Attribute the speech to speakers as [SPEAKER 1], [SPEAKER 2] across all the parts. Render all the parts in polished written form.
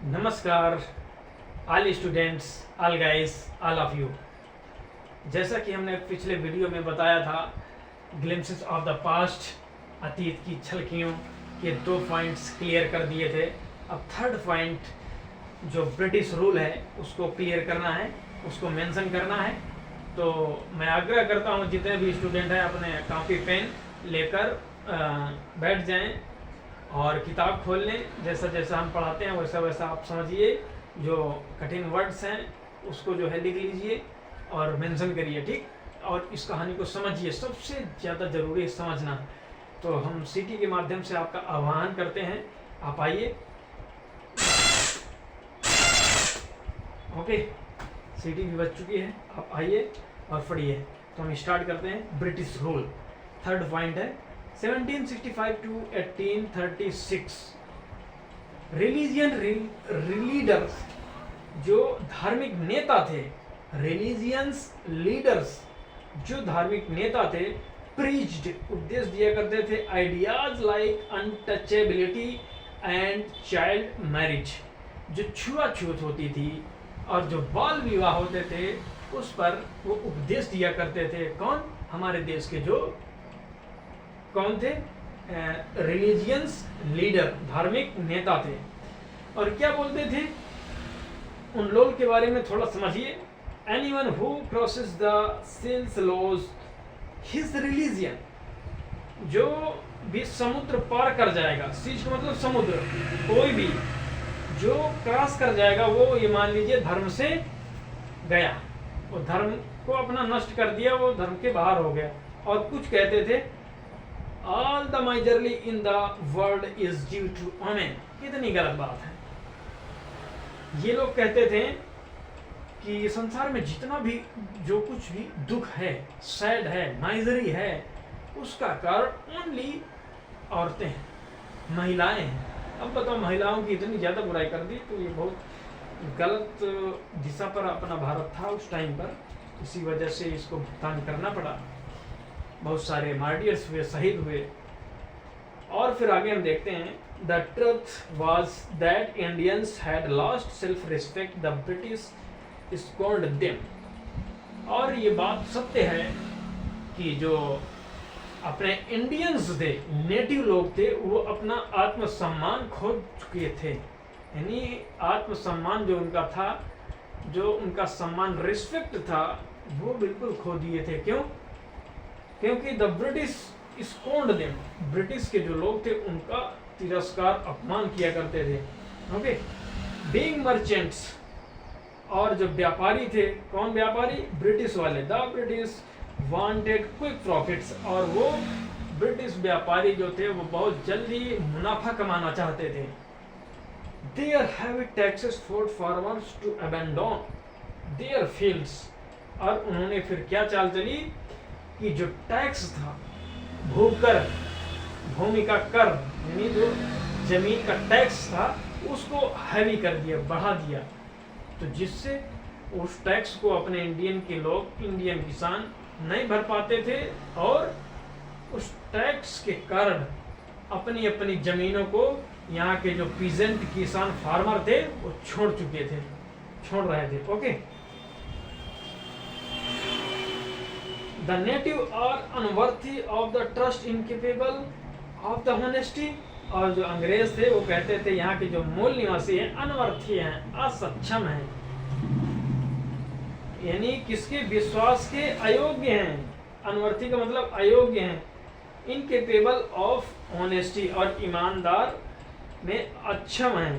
[SPEAKER 1] नमस्कार all students, all guys, all of you. जैसा कि हमने पिछले वीडियो में बताया था, ग्लिम्सेस ऑफ द पास्ट, अतीत की झलकियों के 2 पॉइंट्स क्लियर कर दिए थे। अब थर्ड पॉइंट जो ब्रिटिश रूल है उसको क्लियर करना है, उसको मेंशन करना है। तो मैं आग्रह करता हूँ जितने भी स्टूडेंट हैं अपने कॉपी पेन लेकर बैठ जाएं और किताब खोल लें। जैसा जैसा हम पढ़ाते हैं वैसा वैसा आप समझिए, जो कठिन वर्ड्स हैं उसको जो है लिख लीजिए और मेंशन करिए, ठीक। और इस कहानी को समझिए, सबसे ज़्यादा ज़रूरी है समझना। तो हम सीटी के माध्यम से आपका आह्वान करते हैं, आप आइए। ओके, सीटी भी बज चुकी है, आप आइए और पढ़िए। तो हम स्टार्ट करते हैं। ब्रिटिश रूल, थर्ड पॉइंट है 1765 to 1836। रिलीजियन लीडर्स, जो धार्मिक नेता थे, रिलीजियंस लीडर्स जो धार्मिक नेता थे, प्रीच्ड, उपदेश दिया करते थे, ideas like untouchability and child marriage, जो छुआछूत होती थी और जो बाल विवाह होते थे उस पर वो उपदेश दिया करते थे। कौन? हमारे देश के जो कौन थे? रिलीजियंस लीडर, धार्मिक नेता थे। और क्या बोलते थे उन लोग के बारे में थोड़ा समझिए। एनीवन हु क्रॉसेस द सील्स लॉज हिज रिलीजियन, जो भी समुद्र पार कर जाएगा, सीज का मतलब समुद्र, कोई भी जो क्रॉस कर जाएगा वो ये मान लीजिए धर्म से गया, वो धर्म को अपना नष्ट कर दिया, वो धर्म के बाहर हो गया। और कुछ कहते थे all the misery in the world is due to women. कितनी गलत बात है। ये लोग कहते थे कि संसार में जितना भी जो कुछ भी दुख है, सैड है, माइजरी है, उसका कारण ओनली औरतें हैं, महिलाएं हैं। अब बताओ, महिलाओं की इतनी ज़्यादा बुराई कर दी, तो ये बहुत गलत दिशा पर अपना भारत था उस टाइम पर, इसी वजह से इसको भुगतान करना पड़ा। बहुत सारे मार्टियर्स हुए, शहीद हुए। और फिर आगे हम देखते हैं, the truth was that Indians had lost self respect, the British scorned them. और ये बात सत्य है कि जो अपने इंडियंस थे, नेटिव लोग थे, वो अपना आत्मसम्मान खो चुके थे। यानी आत्मसम्मान जो उनका था, जो उनका सम्मान, रिस्पेक्ट था, वो बिल्कुल खो दिए थे। क्यों? क्योंकि the British scorned them, British के जो लोग थे उनका तिरस्कार, अपमान किया करते थे। ओके, बीइंग मर्चेंट्स, और जो व्यापारी थे, कौन व्यापारी? ब्रिटिश वाले। The British wanted quick profits, और वो ब्रिटिश व्यापारी जो थे वो बहुत जल्दी मुनाफा कमाना चाहते थे। Their heavy taxes force farmers to abandon their fields, और उन्होंने फिर क्या चाल चली कि जो टैक्स था, भूकर, भूमि का कर, यानी जो जमीन का टैक्स था, उसको हैवी कर दिया, बढ़ा दिया। तो जिससे उस टैक्स को अपने इंडियन के लोग, इंडियन किसान नहीं भर पाते थे, और उस टैक्स के कारण अपनी अपनी जमीनों को यहाँ के जो पीजेंट किसान फार्मर थे वो छोड़ रहे थे। Okay, The native are unworthy of the trust, incapable of the honesty। और जो अंग्रेज थे वो कहते थे यहाँ के जो मूल निवासी हैं अनवर्थी हैं, असक्षम हैं, यानी किसके? विश्वास के अयोग्य हैं। अनवर्थी का मतलब अयोग्य हैं। इनकेपेबल ऑफ ऑनेस्टी, और ईमानदार में अक्षम हैं,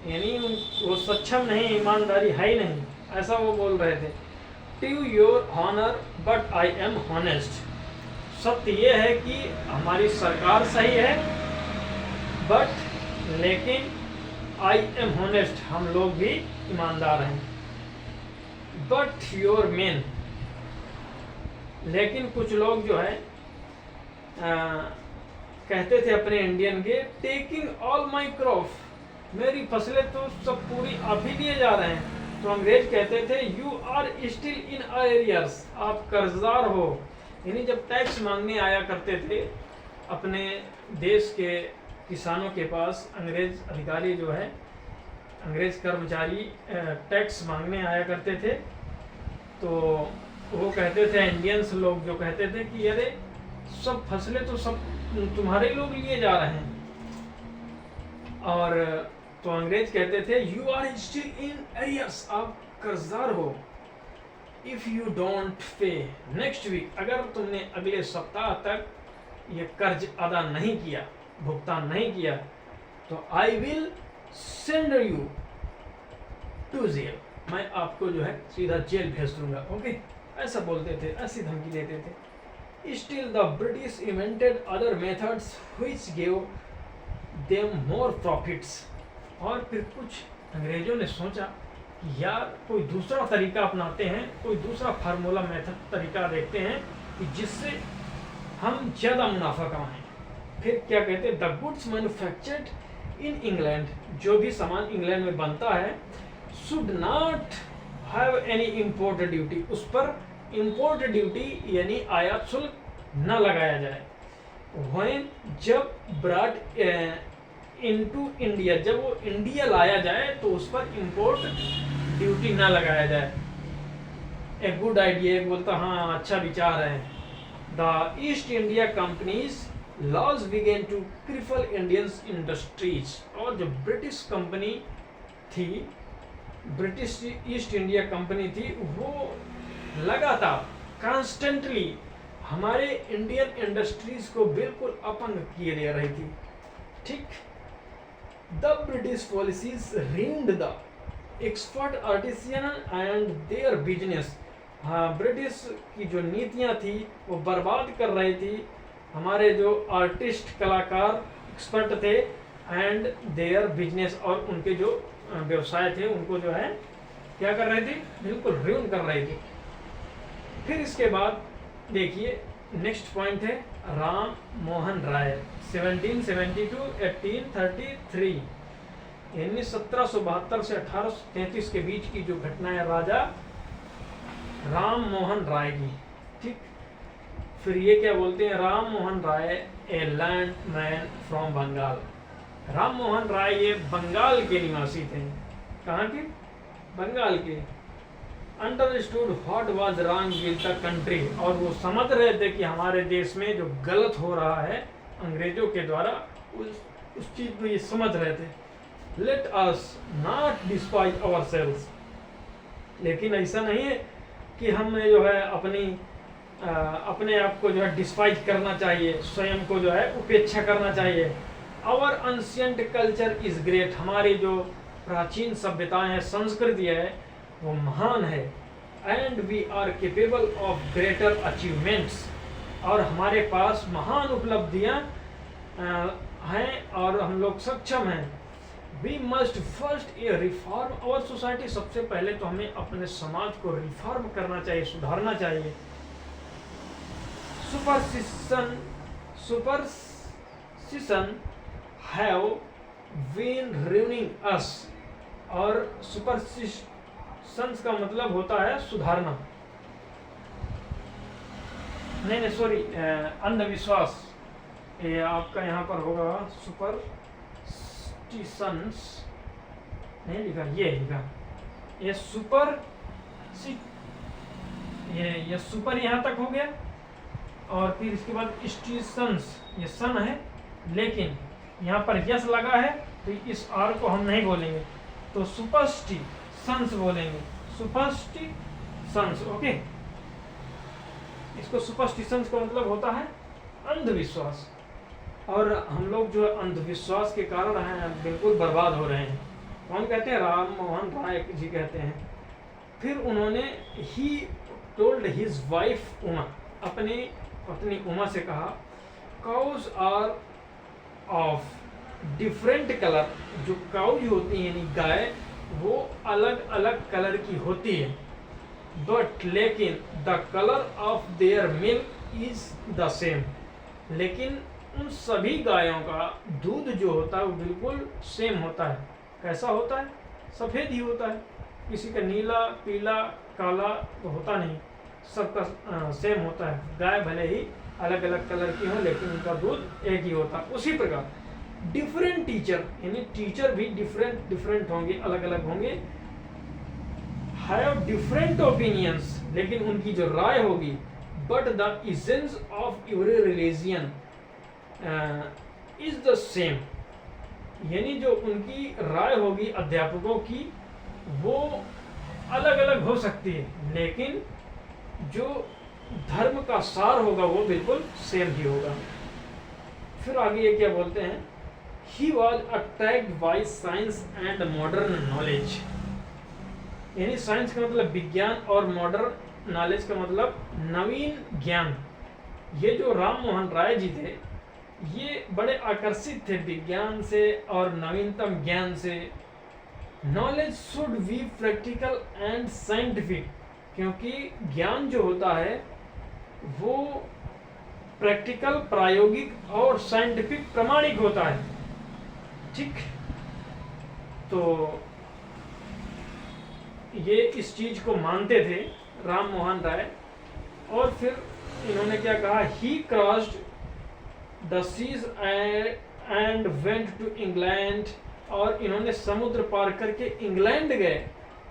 [SPEAKER 1] यानी वो सक्षम नहीं, ईमानदारी है ही नहीं, ऐसा वो बोल रहे थे। To your honor, but I am honest। सत्य ये है कि हमारी सरकार सही है, बट लेकिन I am honest, हम लोग भी ईमानदार हैं। But your men, लेकिन कुछ लोग जो है कहते थे अपने इंडियन के, taking all my crop, मेरी फसलें तो सब पूरी आप ही लिए जा रहे हैं। तो अंग्रेज कहते थे you are still in arrears, आप कर्जदार हो। यानी जब टैक्स मांगने आया करते थे अपने देश के किसानों के पास अंग्रेज अधिकारी जो है, अंग्रेज कर्मचारी टैक्स मांगने आया करते थे, तो वो कहते थे, इंडियंस लोग जो कहते थे कि अरे सब फसलें तो सब तुम्हारे लोग लिए जा रहे हैं, और तो अंग्रेज कहते थे you are still in arrears, आप कर्जदार हो, if you don't pay next week, अगर तुमने अगले सप्ताह तक ये कर्ज अदा नहीं किया, भुगतान नहीं किया, तो I will send you to jail, मैं आपको जो है सीधा जेल भेज दूंगा। ओके, ऐसा बोलते थे, ऐसी धमकी देते थे। Still the British invented other methods which give them more profits, और फिर कुछ अंग्रेजों ने सोचा कि यार कोई दूसरा तरीका अपनाते हैं, कोई दूसरा फार्मूला मेथड तरीका देखते हैं कि जिससे हम ज़्यादा मुनाफा कमाएं। फिर क्या कहते हैं, the goods manufactured in England, जो भी सामान इंग्लैंड में बनता है, should not have any import duty, उस पर इम्पोर्ट ड्यूटी यानी आयात शुल्क न लगाया जाए। व्हेन जब ब्रॉट इनटू इंडिया, जब वो इंडिया लाया जाए तो उस पर इम्पोर्ट ड्यूटी ना लगाया जाए। ए गुड आइडिया, एक बोलता हाँ अच्छा विचार है। The East India company's laws begin to cripple Indians industries, और जो ब्रिटिश कंपनी थी, ब्रिटिश ईस्ट इंडिया कंपनी थी, वो लगातार कॉन्स्टेंटली हमारे इंडियन इंडस्ट्रीज को बिल्कुल अपंग किए दे रही थी। ठीक, the British policies rind the expert artisan and their business, हाँ ब्रिटिश की जो नीतियाँ थी वो बर्बाद कर रही थी हमारे जो आर्टिस्ट, कलाकार, एक्सपर्ट थे, एंड देयर बिजनेस, और उनके जो व्यवसाय थे उनको जो है क्या कर रहे थे, बिल्कुल र्यून कर रहे थे। फिर इसके बाद देखिए नेक्स्ट पॉइंट है राम मोहन राय, 1772 1833, यानी 1772 से 1833 के बीच की जो घटना है राजा राम मोहन राय की। ठीक, फिर ये क्या बोलते हैं, Ram Mohan Roy a land man from Bengal. Ram Mohan Roy ये बंगाल के निवासी थे। कहाँ के? बंगाल के। Understood what was wrong with the country, और वो समझ रहे थे कि हमारे देश में जो गलत हो रहा है अंग्रेजों के द्वारा, उस चीज़ को ये समझ रहे थे। Let us not despise ourselves, लेकिन ऐसा नहीं है कि हमें जो है अपने आप को जो है डिस्पाइज करना चाहिए, स्वयं को जो है उपेक्षा करना चाहिए। Our ancient culture is great, हमारी जो प्राचीन सभ्यताएं हैं, संस्कृति है, वो महान है। And we are capable of greater achievements, और हमारे पास महान उपलब्धियां हैं और हम लोग सक्षम हैं। We must first a reform our society, सबसे पहले तो हमें अपने समाज को रिफॉर्म करना चाहिए, सुधारना चाहिए। सुपरस्टिशन हैव बीन रूइनिंग अस, और सुपरस्टिशंस का मतलब होता है सुधारना, नहीं सॉरी, अंधविश्वास। ये आपका यहाँ पर होगा सुपरस्टिशंस, नहीं लिखा, ये लिखा, ये ये सुपर यहाँ तक हो गया, और फिर इसके बाद स्टिशंस, ये सन है, लेकिन यहाँ पर यस लगा है तो इस आर को हम नहीं बोलेंगे, तो सुपरस्टिशंस बोलेंगे, सुपरस्टिशंस। ओके, इसको सुपरस्टिशंस का मतलब होता है अंधविश्वास, और हम लोग जो अंधविश्वास के कारण हैं बिल्कुल बर्बाद हो रहे हैं। कौन कहते हैं? राम मोहन राय जी कहते हैं। फिर उन्होंने he told his wife Uma, अपनी पत्नी उमा से कहा, cows are of different colour, जो काउज होती है यानी गाय, वो अलग अलग कलर की होती है, बट लेकिन the colour of their milk is the same, लेकिन उन सभी गायों का दूध जो होता है वो बिल्कुल सेम होता है। कैसा होता है? सफ़ेद ही होता है, किसी का नीला, पीला, काला तो होता नहीं, सबका सेम होता है। गाय भले ही अलग अलग कलर की हो, लेकिन उनका दूध एक ही होता है। उसी प्रकार डिफरेंट टीचर, यानी टीचर भी डिफरेंट होंगे, अलग अलग होंगे, हैव डिफरेंट ओपिनियंस, लेकिन उनकी जो राय होगी, but the essence of every religion is the same, यानी जो उनकी राय होगी अध्यापकों की वो अलग अलग हो सकती है, लेकिन जो धर्म का सार होगा वो बिल्कुल सेम ही होगा। फिर आगे ये क्या बोलते हैं, he was attract by science and modern knowledge, यानी साइंस का मतलब विज्ञान और मॉडर्न नॉलेज का मतलब नवीन ज्ञान। ये जो राम मोहन राय जी थे ये बड़े आकर्षित थे विज्ञान से और नवीनतम ज्ञान से। Knowledge should be practical and scientific, क्योंकि ज्ञान जो होता है वो प्रैक्टिकल, प्रायोगिक और साइंटिफिक, प्रमाणिक होता है। ठीक, तो ये इस चीज को मानते थे राम मोहन राय। और फिर इन्होंने क्या कहा, he crossed the seas and went to England, और इन्होंने समुद्र पार करके इंग्लैंड गए।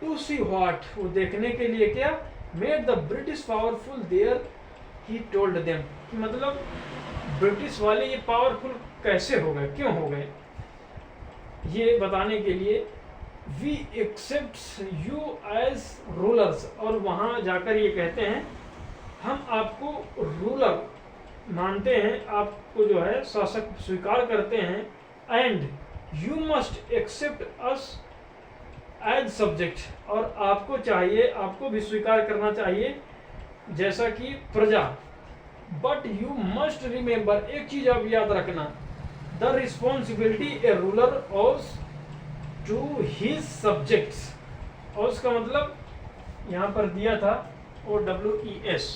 [SPEAKER 1] टू सी व्हाट, वो देखने के लिए क्या, made the British powerful there, he told them, कि मतलब ब्रिटिश वाले ये पावरफुल कैसे हो गए, क्यों हो गए, ये बताने के लिए we accept you as rulers, और वहाँ जाकर ये कहते हैं हम आपको रूलर मानते हैं, आपको जो है शासक स्वीकार करते हैं, and you must accept us as subject, और आपको चाहिए, आपको भी स्वीकार करना चाहिए जैसा कि प्रजा। बट यू मस्ट रिमेंबर, एक चीज आप याद रखना, the responsibility a ruler of to his subjects, और उसका मतलब यहाँ पर दिया था OWES,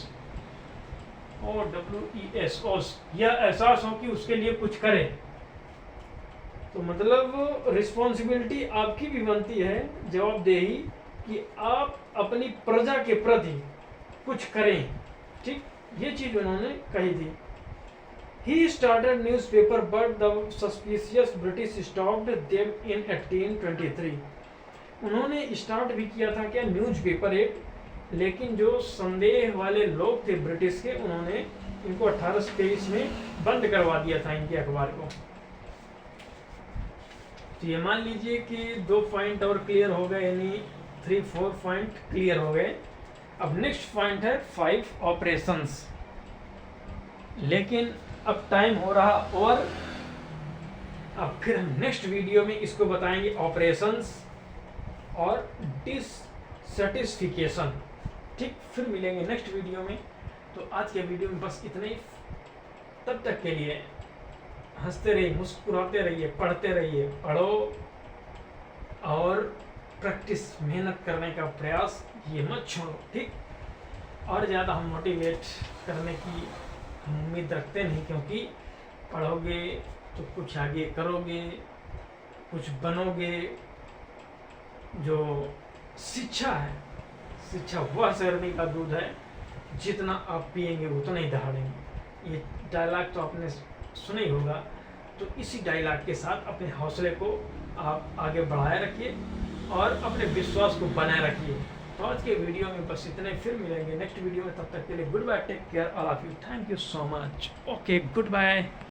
[SPEAKER 1] OWES, यह एहसास हो कि उसके लिए कुछ करे। तो मतलब रिस्पॉन्सिबिलिटी आपकी भी बनती है, जवाबदेही, कि आप अपनी प्रजा के प्रति कुछ करें। ठीक, ये चीज उन्होंने कही थी। He started newspaper but the suspicious British stopped them in 1823. उन्होंने स्टार्ट भी किया था क्या, न्यूज़पेपर एक, लेकिन जो संदेह वाले लोग थे ब्रिटिश के, उन्होंने इनको 1823 में बंद करवा दिया था इनके अखबार को। तो ये मान लीजिए कि 2 पॉइंट और क्लियर हो गए, यानी 3-4 पॉइंट क्लियर हो गए। अब नेक्स्ट पॉइंट है 5 ऑपरेशंस, लेकिन अब टाइम हो रहा और अब फिर हम नेक्स्ट वीडियो में इसको बताएंगे ऑपरेशंस और डिससैटिस्फिकेशन। ठीक, फिर मिलेंगे नेक्स्ट वीडियो में। तो आज के वीडियो में बस इतना ही। तब तक के लिए हंसते रहिए, मुस्कुराते रहिए, पढ़ते रहिए, पढ़ो और प्रैक्टिस, मेहनत करने का प्रयास ये मत छोड़ो। ठीक, और ज़्यादा हम मोटिवेट करने की हम उम्मीद रखते नहीं, क्योंकि पढ़ोगे तो कुछ आगे करोगे, कुछ बनोगे। जो शिक्षा है, शिक्षा वह शरणी का दूध है, जितना आप पिएंगे उतना ही दहाड़ेंगे। ये डायलॉग तो आपने सुना ही होगा। तो इसी डायलॉग के साथ अपने हौसले को आप आगे बढ़ाए रखिए और अपने विश्वास को बनाए रखिए। तो आज के वीडियो में बस इतने, फिर मिलेंगे नेक्स्ट वीडियो में। तब तक के लिए goodbye, take care all of you, thank you so much, okay, good bye.